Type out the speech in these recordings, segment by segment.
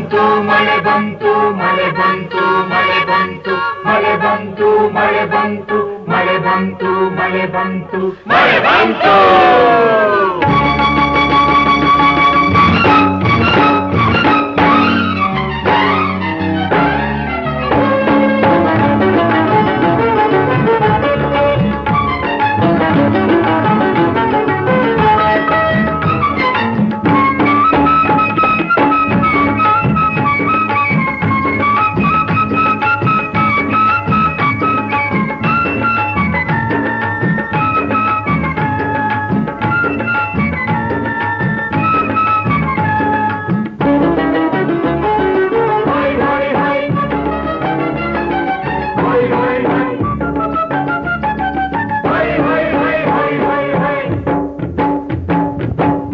ಬಂತು ಮಳೆ ಬಂತು ಮಳೆ ಬಂತು ಮಳೆ ಬಂತು ಮಳೆ ಬಂತು ಮಳೆ ಬಂತು ಮಳೆ ಬಂತು ಮಳೆ ಬಂತು ಮಳೆ ಬಂತು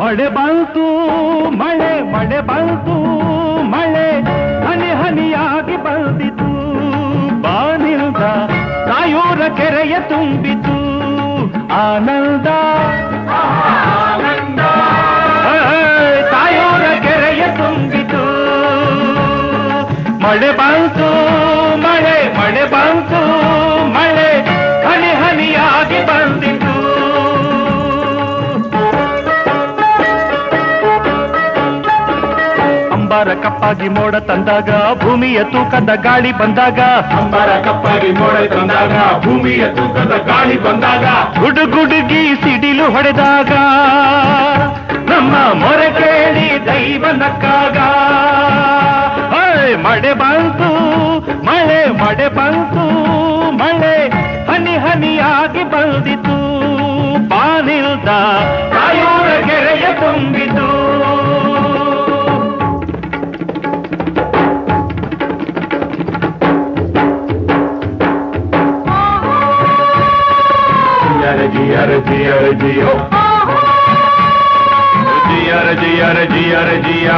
ಮಳೆ ಬಂತು ಮಳೆ ಮಳೆ ಬಂತು ಮಳೆ ಹನಿ ಹನಿಯಾಗಿ ಬಂದಿತು ಬಾನಿಲ್ದ ತಾಯೂರ ಕೆರೆಯ ತುಂಬಿತು ಆನಂದ ಆನಂದ ತಾಯೂರ ಕೆರೆಯ ತುಂಬಿತು ಮಳೆ ಬಂತು ಮಳೆ ಮಳೆ ಬಂತು ಮಳೆ ಹನಿ ಹನಿಯಾಗಿ ಬಂದಿತು ಅಂಬಾರ ಕಪ್ಪಾಗಿ ಮೋಡ ತಂದಾಗ ಭೂಮಿಯ ತೂಕದ ಗಾಳಿ ಬಂದಾಗ ಅಂಬಾರ ಕಪ್ಪಾಗಿ ಮೋಡ ತಂದಾಗ ಭೂಮಿಯ ತೂಕದ ಗಾಳಿ ಬಂದಾಗ ಗುಡುಗುಡುಗಿ ಸಿಡಿಲು ಹೊಡೆದಾಗ ನಮ್ಮ ಮೊರೆ ಕೇಳಿ ದೈವ ನಕ್ಕಾಗ ಮಳೆ ಬಂತು ಮಳೆ ಮಳೆ ಬಂತು ಮಳೆ ಹನಿ ಹನಿಯಾಗಿ ಬಂದಿತು ಬಾನಿಲ್ದ ತಾಯೂರ ಕೆರೆಯ ತುಂಬಿತು ಜಿಯರ ಜಿಯರ ಜಿಯೋ ಜಿಯರ ಜಿಯರ ಜಿಯರ ಜಿಯ